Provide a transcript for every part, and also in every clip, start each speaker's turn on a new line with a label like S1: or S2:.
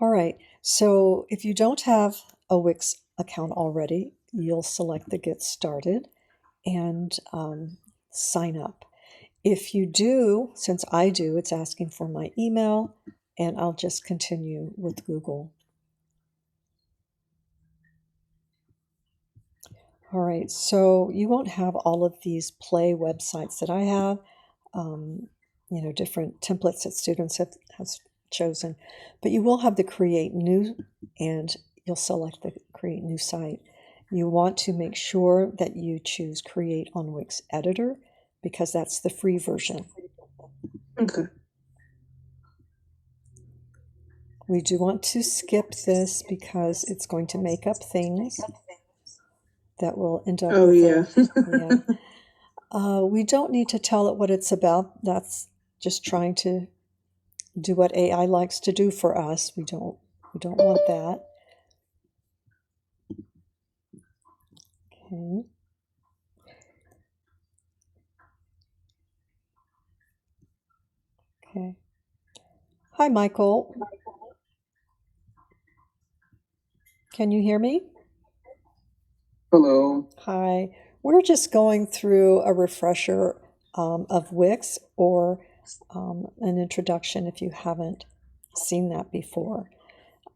S1: All right. So if you don't have a Wix account already, you'll select the Get Started and sign up. If you do, since I do, it's asking for my email, and I'll just continue with Google. All right, so you won't have all of these play websites that I have, different templates that students have chosen, but you will have the create new, and you'll select the create new site. You want to make sure that you choose create on Wix editor because that's the free version.
S2: Okay.
S1: We do want to skip this because it's going to make up things that will end up
S2: Oh,
S1: with
S2: yeah.
S1: we don't need to tell it what it's about. That's just trying to do what AI likes to do for us. We don't want that. Okay. Okay. Hi, Michael. Can you hear me?
S2: Hello.
S1: Hi. We're just going through a refresher of Wix or an introduction if you haven't seen that before.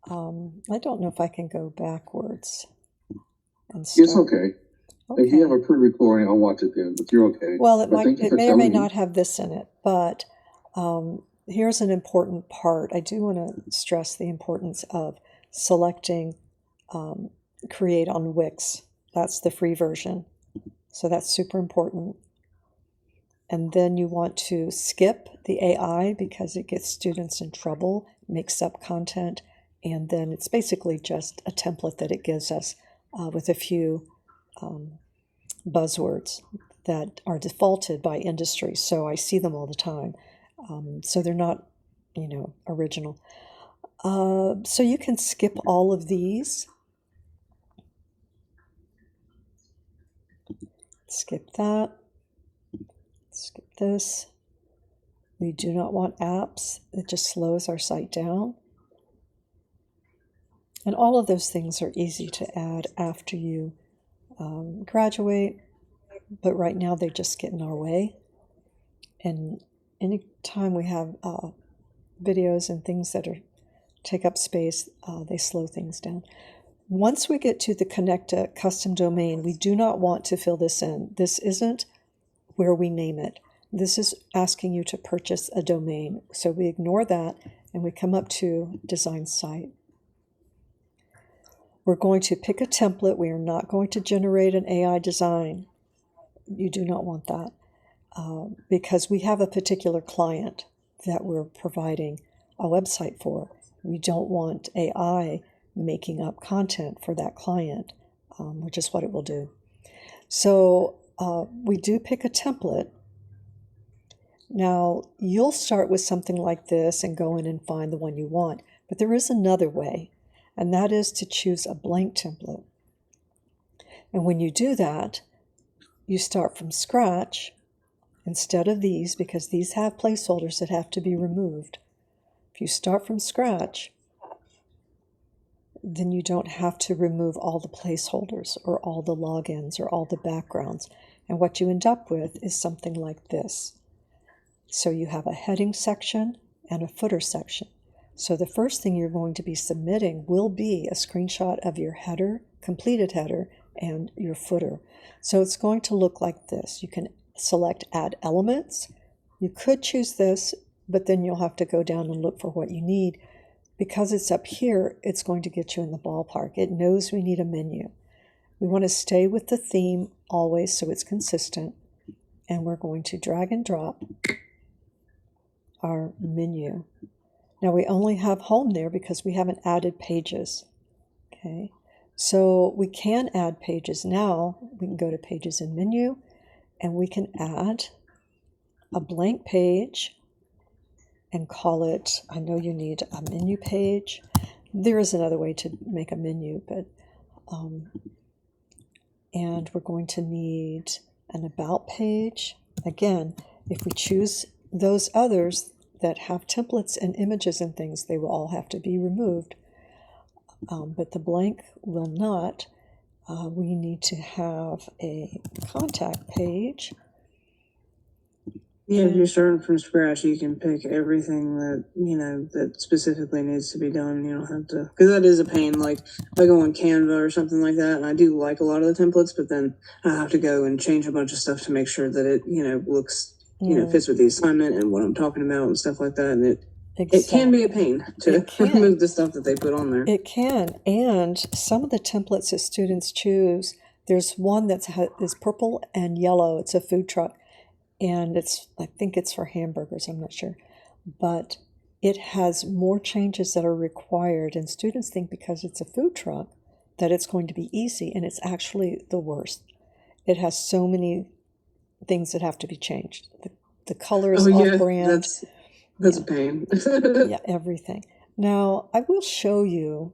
S1: I don't know if I can go backwards and start.
S2: It's okay. If you have a pre-recording, I'll watch it then, but you're okay.
S1: Well, it may or may not have this in it, but here's an important part. I do want to stress the importance of selecting Create on Wix. That's the free version. So that's super important. And then you want to skip the AI because it gets students in trouble, makes up content, and then it's basically just a template that it gives us with a few buzzwords that are defaulted by industry. So I see them all the time. So they're not, original. So you can skip all of these. Skip that. Skip this. We do not want apps. It just slows our site down. And all of those things are easy to add after you graduate, but right now they just get in our way. And anytime we have videos and things that take up space, they slow things down. Once we get to the connect a custom domain, we do not want to fill this in. This isn't where we name it. This is asking you to purchase a domain. So we ignore that and we come up to design site. We're going to pick a template. We are not going to generate an AI design. You do not want that because we have a particular client that we're providing a website for. We don't want AI making up content for that client, which is what it will do. So we do pick a template. Now, you'll start with something like this and go in and find the one you want, but there is another way, and that is to choose a blank template. And when you do that, you start from scratch instead of these, because these have placeholders that have to be removed. If you start from scratch, then you don't have to remove all the placeholders or all the logins or all the backgrounds. And what you end up with is something like this. So you have a heading section and a footer section. So the first thing you're going to be submitting will be a screenshot of your header, completed header, and your footer. So it's going to look like this. You can select add elements. You could choose this, but then you'll have to go down and look for what you need. Because it's up here, it's going to get you in the ballpark. It knows we need a menu. We want to stay with the theme always so it's consistent. And we're going to drag and drop our menu. Now we only have home there because we haven't added pages. Okay, so we can add pages now. We can go to pages and menu, and we can add a blank page and call it, I know you need a menu page. There is another way to make a menu, but and we're going to need an about page. Again, if we choose those others, that have templates and images and things, they will all have to be removed. But the blank will not. We need to have a contact page.
S3: Yeah, if you're starting from scratch, you can pick everything that, that specifically needs to be done. You don't have to, because that is a pain. Like, I go on Canva or something like that, and I do like a lot of the templates, but then I have to go and change a bunch of stuff to make sure that it, looks, fits with the assignment and what I'm talking about and stuff like that. And it can be a pain to remove the stuff that they put on there.
S1: It can, and some of the templates that students choose, there's one that's is purple and yellow. It's a food truck. And I think it's for hamburgers, I'm not sure. But it has more changes that are required. And students think because it's a food truck that it's going to be easy. And it's actually the worst. It has so many things that have to be changed. The colors off brand.
S3: That's a pain.
S1: Yeah, everything. Now, I will show you.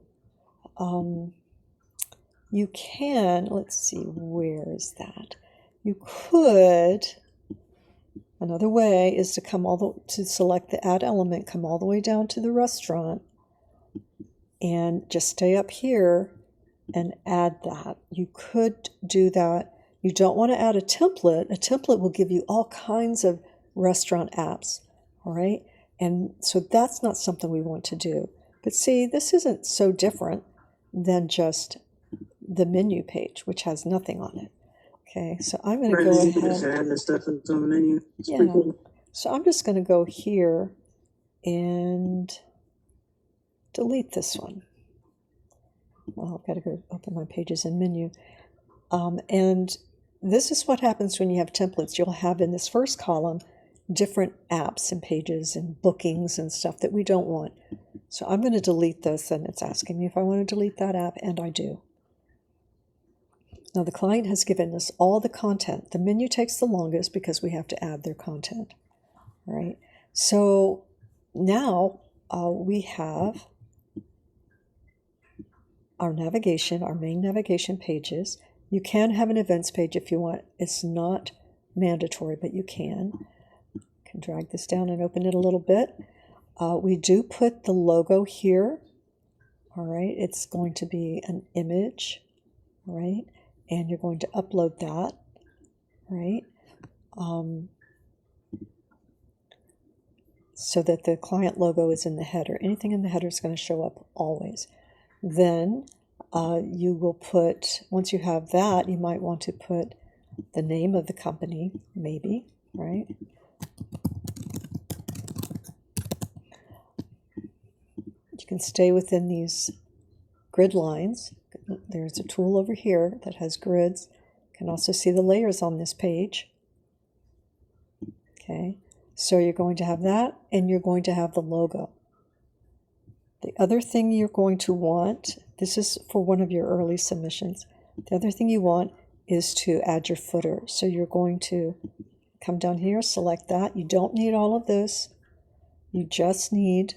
S1: You can, let's see, where is that? You could... Another way is to to select the add element, come all the way down to the restaurant, and just stay up here and add that. You could do that. You don't want to add a template. A template will give you all kinds of restaurant apps, all right? And so that's not something we want to do. But see, this isn't so different than just the menu page, which has nothing on it. Okay, so I'm going to go ahead.
S3: Just add the stuff that's on the menu. It's
S1: yeah.
S3: pretty cool.
S1: So I'm just going to go here and delete this one. Well, I've got to go open my pages and menu. And this is what happens when you have templates. You'll have in this first column different apps and pages and bookings and stuff that we don't want. So I'm going to delete this, and it's asking me if I want to delete that app, and I do. Now the client has given us all the content. The menu takes the longest because we have to add their content, right? So now we have our navigation, our main navigation pages. You can have an events page if you want. It's not mandatory, but you can. You can drag this down and open it a little bit. We do put the logo here, all right? It's going to be an image, right? And you're going to upload that, right? So that the client logo is in the header. Anything in the header is going to show up always. Then you will put, once you have that, you might want to put the name of the company, maybe, right? You can stay within these grid lines. There's a tool over here that has grids. You can also see the layers on this page. Okay, so you're going to have that, and you're going to have the logo. The other thing you're going to want, this is for one of your early submissions, the other thing you want is to add your footer. So you're going to come down here, select that. You don't need all of this. You just need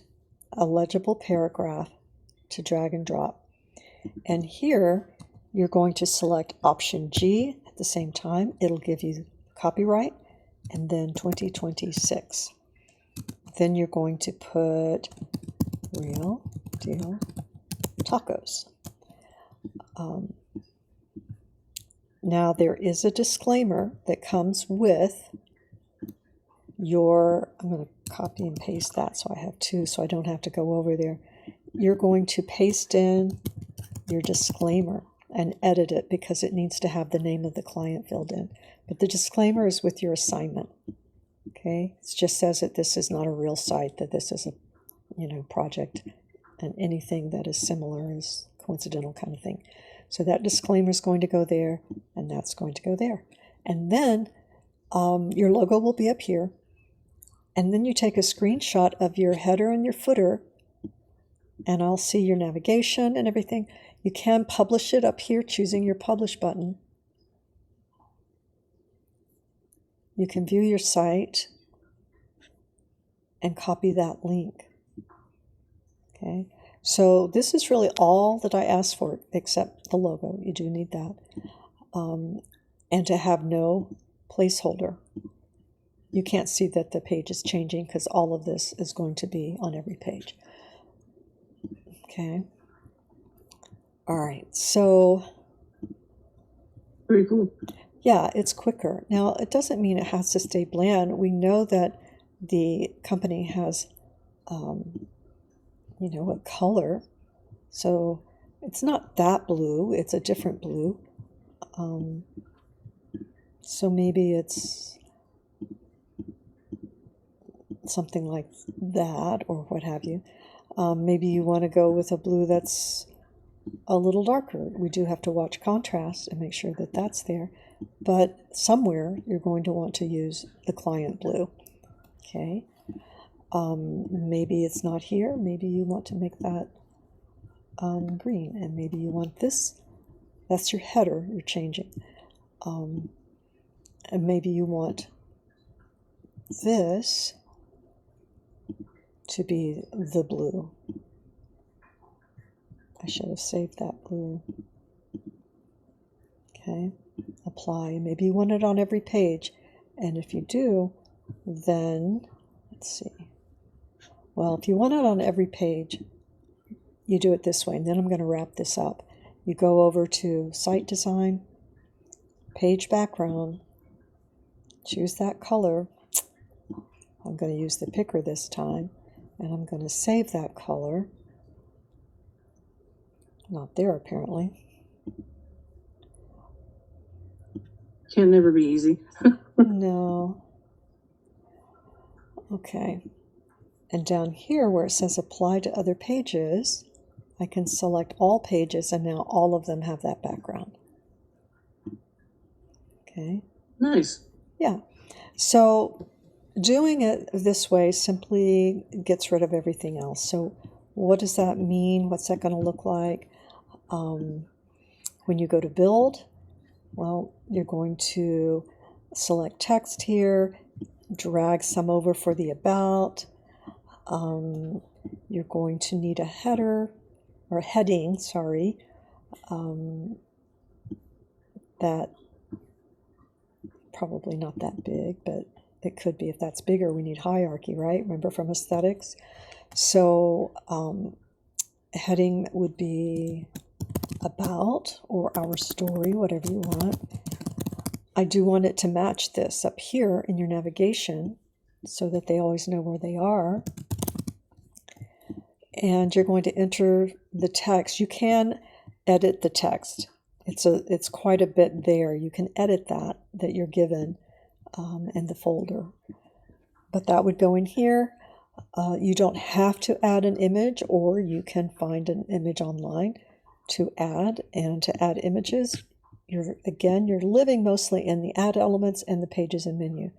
S1: a legible paragraph to drag and drop. And here, you're going to select option G at the same time. It'll give you copyright, and then 2026. Then you're going to put Real Deal Tacos. Now, there is a disclaimer that comes with your, I'm going to copy and paste that so I have two, so I don't have to go over there. You're going to paste in your disclaimer and edit it because it needs to have the name of the client filled in. But the disclaimer is with your assignment. Okay, it just says that this is not a real site, that this is a project, and anything that is similar is coincidental kind of thing. So that disclaimer is going to go there, and that's going to go there. And then your logo will be up here. And then you take a screenshot of your header and your footer, and I'll see your navigation and everything. You can publish it up here, choosing your publish button. You can view your site and copy that link. Okay, so this is really all that I asked for, except the logo. You do need that. And to have no placeholder. you can't see that the page is changing because all of this is going to be on every page. Okay. All right. So
S3: Pretty cool.
S1: yeah, it's quicker. Now, it doesn't mean it has to stay bland. We know that the company has, a color. So it's not that blue. It's a different blue. So maybe it's something like that or what have you. Maybe you want to go with a blue that's a little darker. We do have to watch contrast and make sure that that's there. But somewhere you're going to want to use the client blue. Okay. Maybe it's not here. Maybe you want to make that green. And maybe you want this. That's your header you're changing. And maybe you want this to be the blue. I should have saved that blue. Okay, apply. Maybe you want it on every page. And if you do, then, let's see. Well, if you want it on every page, you do it this way. And then I'm going to wrap this up. You go over to Site Design, Page Background, choose that color. I'm going to use the picker this time. And I'm going to save that color. Not there, apparently.
S3: Can never be easy.
S1: No. Okay. And down here where it says apply to other pages, I can select all pages and now all of them have that background. Okay.
S3: Nice.
S1: Yeah. So doing it this way simply gets rid of everything else. So what does that mean? What's that going to look like? When you go to build, well, you're going to select text here, drag some over for the about. You're going to need a header or heading, sorry, that probably not that big, but it could be. If that's bigger, we need hierarchy, right? Remember from aesthetics? So heading would be about or our story, whatever you want. I do want it to match this up here in your navigation so that they always know where they are. And you're going to enter the text. You can edit the text. It's quite a bit there. You can edit that you're given in the folder. But that would go in here. You don't have to add an image, or you can find an image online to add. And to add images, you're living mostly in the add elements and the pages and menu.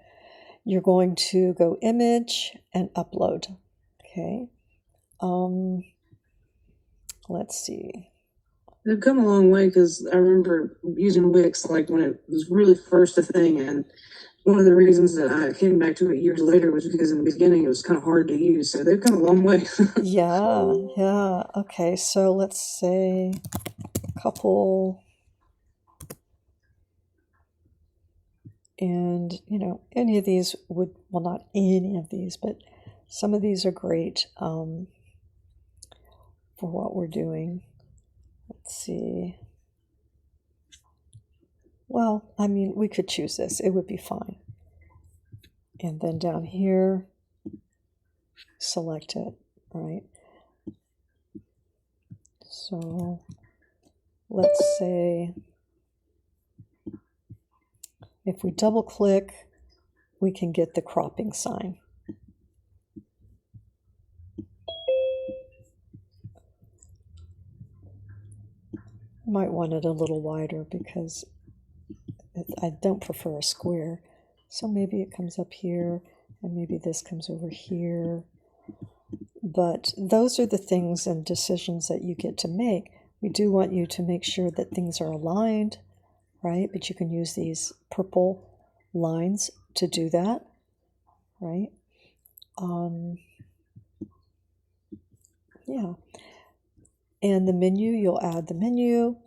S1: You're going to go image and upload. Okay. Let's see.
S3: They've come a long way because I remember using Wix like when it was really first a thing, and one of the reasons that I came back to it years later was because in the beginning it was kind of hard to use. So they've come a long way.
S1: Yeah. Okay, so let's say a couple, and any of these would, well, not any of these, but some of these are great for what we're doing. Let's see. Well, I mean, we could choose this. It would be fine. And then down here, select it, right? So let's say if we double click, we can get the cropping sign. Might want it a little wider because I don't prefer a square. So maybe it comes up here and maybe this comes over here. But those are the things and decisions that you get to make. We do want you to make sure that things are aligned, right? But you can use these purple lines to do that, right? Yeah. And the menu, you'll add the menu.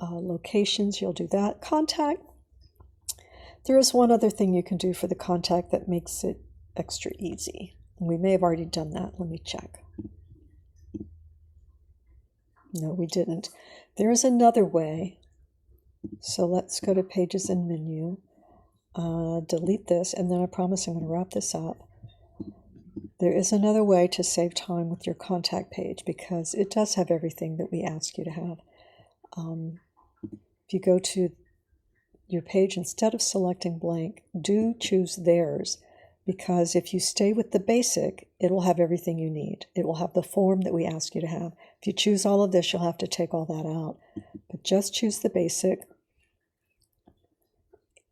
S1: Locations, you'll do that. Contact. There is one other thing you can do for the contact that makes it extra easy. We may have already done that. Let me check. No, we didn't. There is another way. So let's go to Pages and Menu. Delete this, and then I promise I'm going to wrap this up. There is another way to save time with your contact page because it does have everything that we ask you to have. If you go to your page, instead of selecting blank, do choose theirs, because if you stay with the basic, it will have everything you need. It will have the form that we ask you to have. If you choose all of this, you'll have to take all that out. But just choose the basic,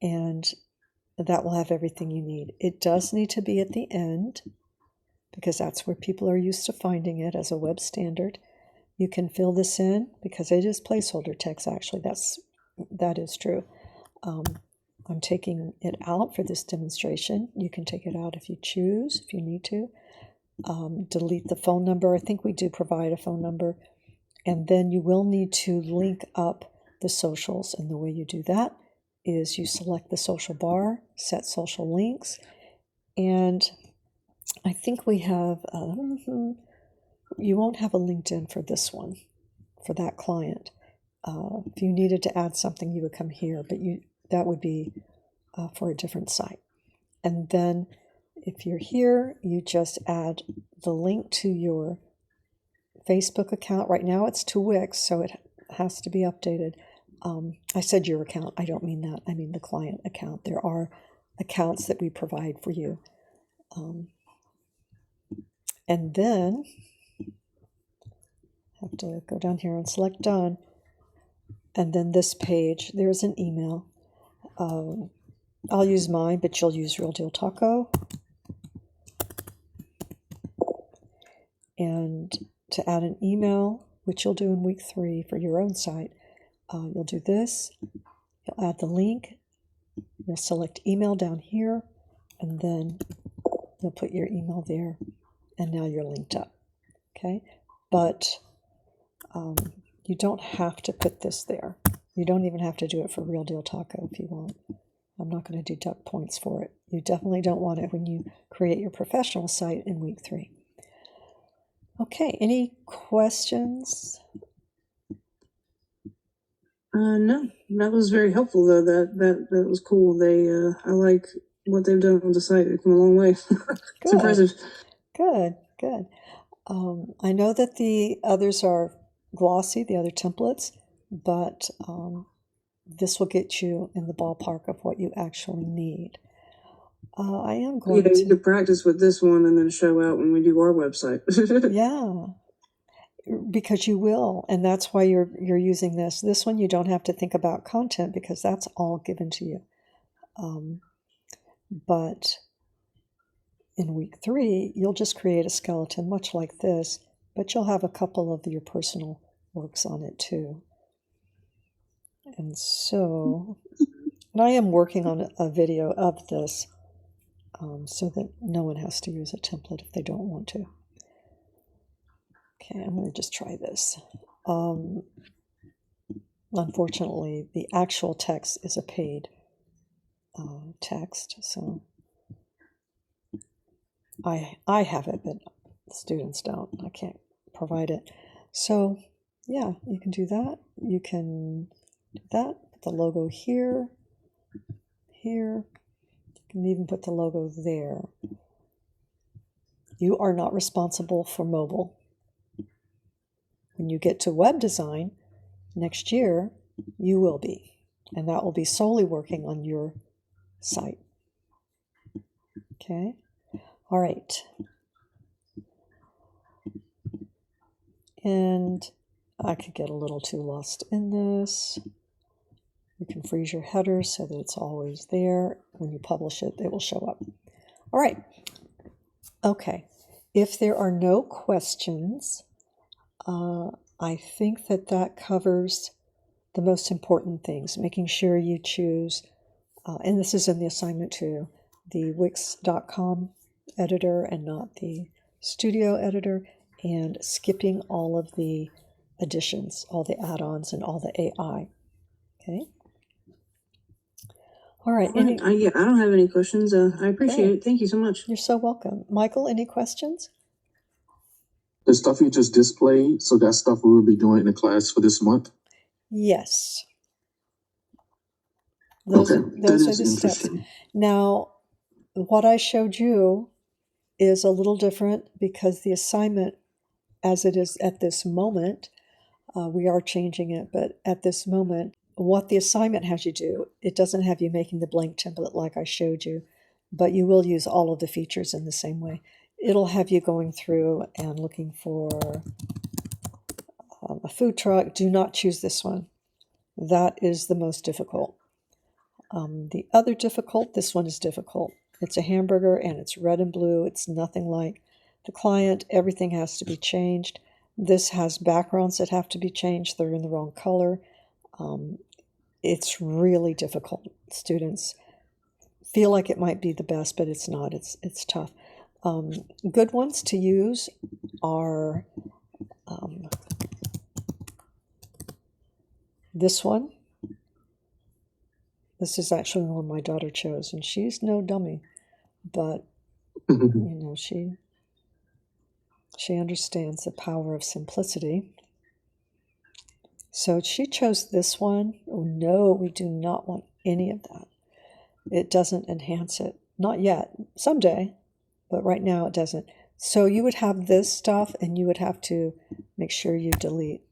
S1: and that will have everything you need. It does need to be at the end, because that's where people are used to finding it as a web standard. You can fill this in, because it is placeholder text, actually. That is true. I'm taking it out for this demonstration. You can take it out if you choose, if you need to. Delete the phone number. I think we do provide a phone number. And then you will need to link up the socials. And the way you do that is you select the social bar, set social links, and I think we have, you won't have a LinkedIn for this one, for that client. If you needed to add something, you would come here, but that would be for a different site. And then if you're here, you just add the link to your Facebook account. Right now it's to Wix, so it has to be updated. I said your account. I don't mean that. I mean the client account. There are accounts that we provide for you. And then I have to go down here and select Done. And then this page, there's an email. I'll use mine, but you'll use Real Deal Taco. And to add an email, which you'll do in week 3 for your own site, you'll do this. You'll add the link. You'll select email down here, and then you'll put your email there, and now you're linked up. Okay, but you don't have to put this there. You don't even have to do it for Real Deal Taco if you want. I'm not going to deduct points for it. You definitely don't want it when you create your professional site in week 3. Okay, any questions?
S3: No, that was very helpful though. That was cool. I like what they've done on the site. They've come a long way. It's impressive.
S1: Good. I know that the others are glossy, the other templates, but this will get you in the ballpark of what you actually need. I am going to...
S3: You could practice with this one and then show out when we do our website.
S1: Yeah, because you will, and that's why you're using this. This one you don't have to think about content because that's all given to you. But in week 3, you'll just create a skeleton much like this, but you'll have a couple of your personal works on it too. And so, and I am working on a video of this so that no one has to use a template if they don't want to. Okay, I'm going to just try this. Unfortunately, the actual text is a paid text, so I have it, but students don't. I can't provide it. So, yeah, you can do that. You can do that. Put the logo here. You can even put the logo there. You are not responsible for mobile. When you get to web design next year, you will be. And that will be solely working on your site. Okay? All right. And I could get a little too lost in this. You can freeze your header so that it's always there. When you publish it, it will show up. All right. Okay. If there are no questions, I think that covers the most important things, making sure you choose, and this is in the assignment too, the Wix.com editor and not the Studio editor, and skipping all of the additions, all the add-ons, and all the AI. Okay. All right.
S3: All right. I don't have any questions. I appreciate it. Thank you so much.
S1: You're so welcome. Michael, any questions?
S2: The stuff you just displayed, so that stuff we will be doing in the class for this month?
S1: Yes.
S2: Those are
S1: the steps. Now, what I showed you is a little different because the assignment, as it is at this moment, we are changing it, but at this moment, what the assignment has you do, it doesn't have you making the blank template like I showed you, but you will use all of the features in the same way. It'll have you going through and looking for a food truck. Do not choose this one. That is the most difficult. The other difficult, this one is difficult. It's a hamburger and it's red and blue. It's nothing like the client. Everything has to be changed. This has backgrounds that have to be changed. They're in the wrong color. It's really difficult. Students feel like it might be the best, but it's not. It's tough. Good ones to use are this one. This is actually the one my daughter chose, and she's no dummy, but you know, she understands the power of simplicity. So she chose this one. Oh no, we do not want any of that. It doesn't enhance it. Not yet. Someday, but right now it doesn't. So you would have this stuff, and you would have to make sure you delete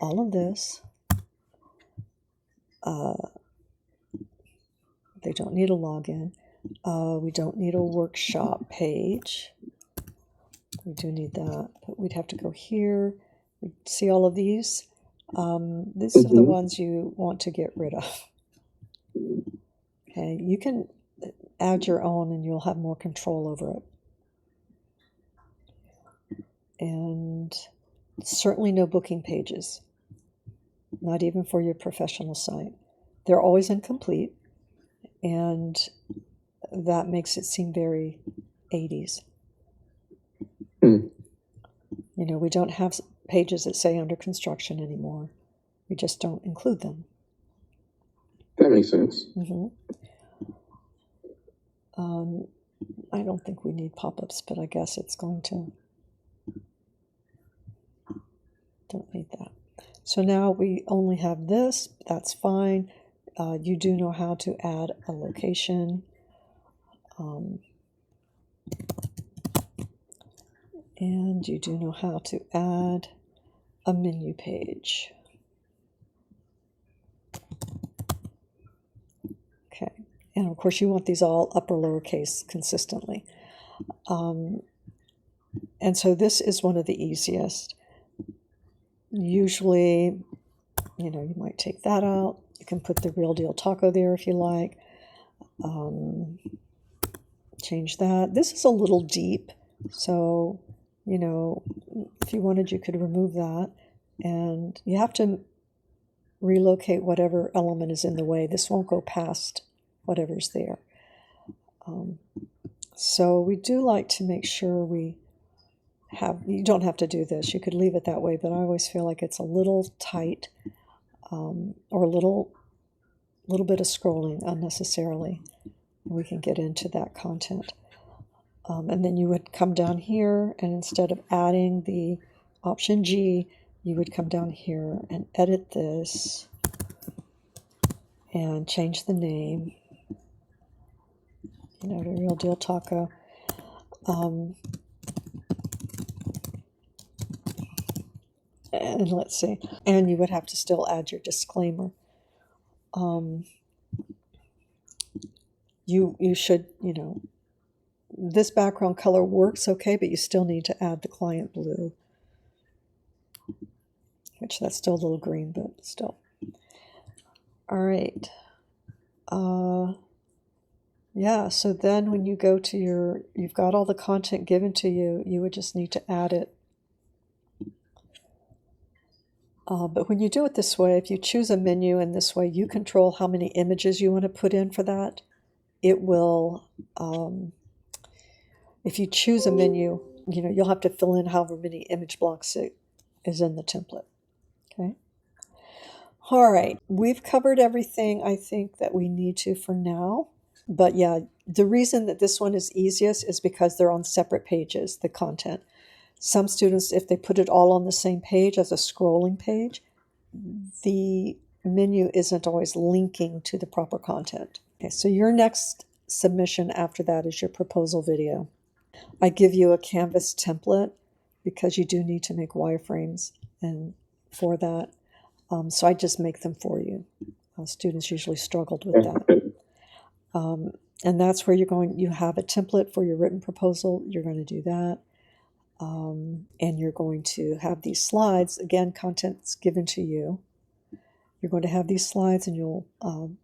S1: all of this. They don't need a login. We don't need a workshop page. We do need that, but we'd have to go here. We see all of these. These are the ones you want to get rid of. Okay, you can add your own and you'll have more control over it. And certainly no booking pages, not even for your professional site. They're always incomplete, and that makes it seem very 80s. You know, we don't have pages that say under construction anymore. We just don't include them.
S2: That makes sense.
S1: I don't think we need pop-ups, but I guess it's going to. Don't need that. So now we only have this. That's fine. You do know how to add a location. And you do know how to add a menu page. Okay. And of course you want these all upper lowercase consistently. And so this is one of the easiest. Usually, you know, you might take that out. You can put the Real Deal Taco there if you like. Change that. This is a little deep, so, you know, if you wanted, you could remove that. And you have to relocate whatever element is in the way. This won't go past whatever's there. So we do like to make sure we have, you don't have to do this. You could leave it that way, but I always feel like it's a little tight, or a little bit of scrolling unnecessarily. We can get into that content. And then you would come down here, and instead of adding the option G, you would come down here and edit this and change the name, you know, to Real Deal Taco. And let's see, and you would have to still add your disclaimer. You should, you know, this background color works okay, but you still need to add the client blue, which that's still a little green, but still. All right. Yeah, so then when you go to your, you've got all the content given to you, you would just need to add it. But when you do it this way, if you choose a menu in this way, you control how many images you want to put in for that. It will, if you choose a menu, you know, you'll have to fill in however many image blocks it is in the template. Okay. All right, we've covered everything I think that we need to for now. But yeah, the reason that this one is easiest is because they're on separate pages, the content. Some students, if they put it all on the same page as a scrolling page, the menu isn't always linking to the proper content. Okay, so your next submission after that is your proposal video. I give you a Canvas template because you do need to make wireframes and for that. So I just make them for you. Students usually struggled with that. And that's where you have a template for your written proposal. You're going to do that. And you're going to have these slides. Again, content's given to you. You're going to have these slides and you'll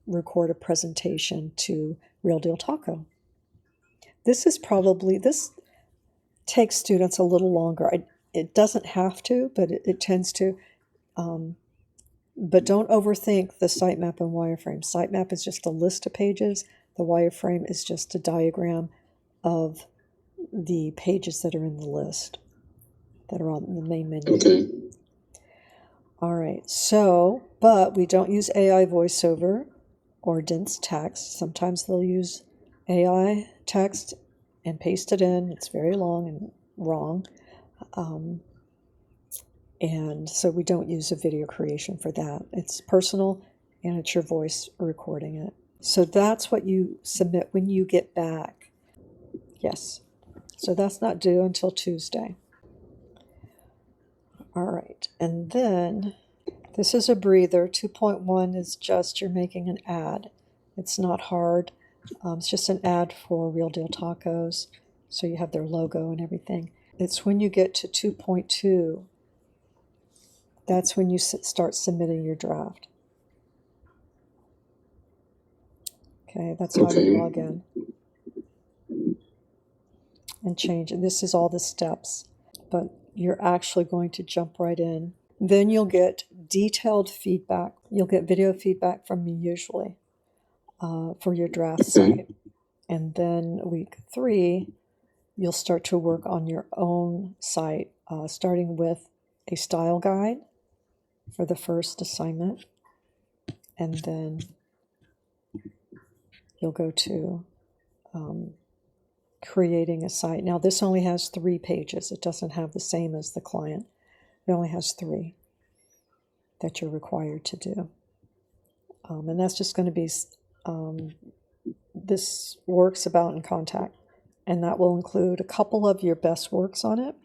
S1: record a presentation to Real Deal Taco. This takes students a little longer. It doesn't have to, but it tends to. But don't overthink the sitemap and wireframe. Sitemap is just a list of pages. The wireframe is just a diagram of the pages that are in the list, that are on the main menu.
S2: Okay.
S1: All right, so, but we don't use AI voiceover or dense text. Sometimes they'll use AI text and paste it in. It's very long and wrong. And so we don't use a video creation for that. It's personal and it's your voice recording it. So that's what you submit when you get back. Yes. So that's not due until Tuesday. All right. And then this is a breather. 2.1 is just you're making an ad. It's not hard. It's just an ad for Real Deal Tacos. So you have their logo and everything. It's when you get to 2.2, that's when you start submitting your draft. Okay, that's how you log in and change. And this is all the steps, but you're actually going to jump right in. Then you'll get detailed feedback. You'll get video feedback from me usually for your draft site. And then week 3, you'll start to work on your own site, starting with a style guide for the first assignment. And then you'll go to creating a site. Now this only has 3 pages. It doesn't have the same as the client. It only has 3 that you're required to do. And that's just going to be this works about in contact. And that will include a couple of your best works on it.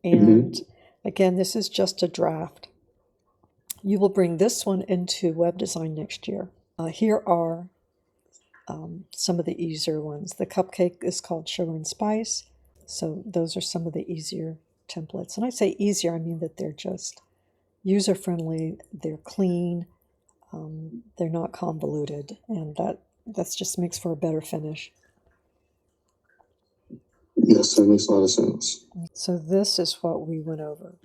S1: And again, this is just a draft. You will bring this one into web design next year. Here are some of the easier ones. The cupcake is called Sugar and Spice. So those are some of the easier templates. And I say easier, I mean that they're just user-friendly, they're clean, they're not convoluted, and that just makes for a better finish.
S2: Yes, that makes a lot of sense.
S1: So this is what we went over.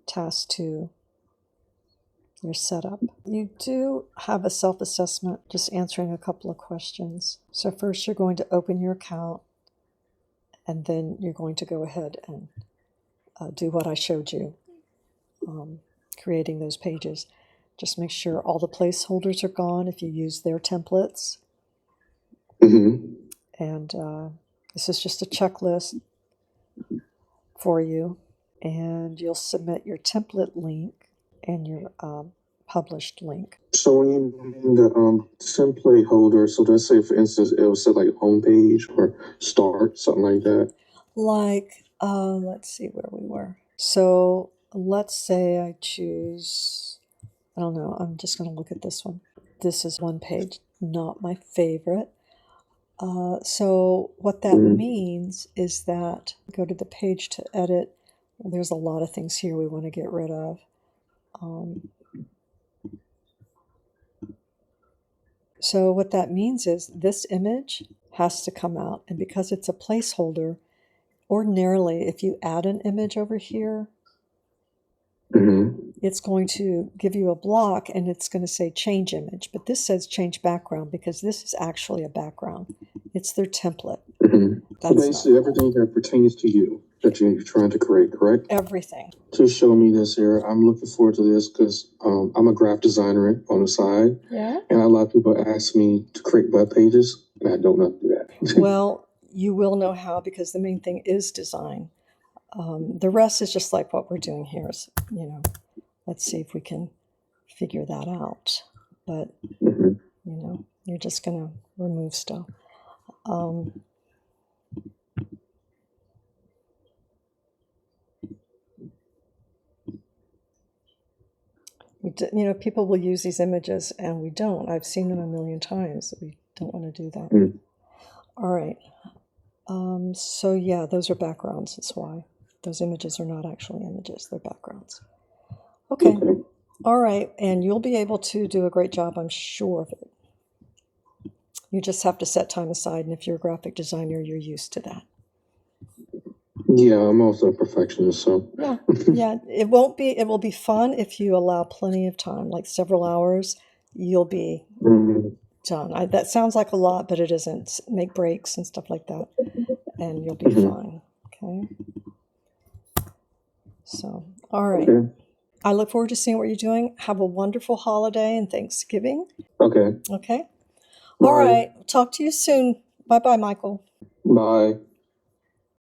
S1: Task 2, your setup. You do have a self-assessment, just answering a couple of questions. So first you're going to open your account, and then you're going to go ahead and do what I showed you, creating those pages. Just make sure all the placeholders are gone if you use their templates. And this is just a checklist for you. And you'll submit your template link and your published link.
S2: So when you mean the template holder, so let's say, for instance, it will say like homepage or start, something like that.
S1: Like, let's see where we were. So let's say I choose, I don't know, I'm just going to look at this one. This is one page, not my favorite. So what that means is that go to the page to edit. There's a lot of things here we want to get rid of. So what that means is this image has to come out. And because it's a placeholder, ordinarily, if you add an image over here, it's going to give you a block and it's going to say change image. But this says change background because this is actually a background. It's their template.
S2: So basically everything that pertains to you. that you're trying to create, correct?
S1: Everything.
S2: To show me this here, I'm looking forward to this because I'm a graphic designer on the side.
S1: Yeah.
S2: And a lot of people ask me to create web pages, and I don't know how to do that.
S1: Well, you will know how because the main thing is design. The rest is just like what we're doing here. Is, let's see if we can figure that out. But, you're just going to remove stuff. People will use these images and we don't. I've seen them a million times. We don't want to do that. All right. So yeah, those are backgrounds. That's why those images are not actually images. They're backgrounds. Okay. All right. And you'll be able to do a great job, I'm sure of it. You just have to set time aside. And if you're a graphic designer, you're used to that.
S2: Yeah, I'm also a perfectionist, so.
S1: Yeah. It will be fun if you allow plenty of time, like several hours, you'll be done. That sounds like a lot, but it isn't. Make breaks and stuff like that, and you'll be fine. Okay. So, all right. Okay. I look forward to seeing what you're doing. Have a wonderful holiday and Thanksgiving.
S2: Okay.
S1: Okay.
S2: Bye.
S1: All right. Talk to you soon. Bye-bye, Michael.
S2: Bye.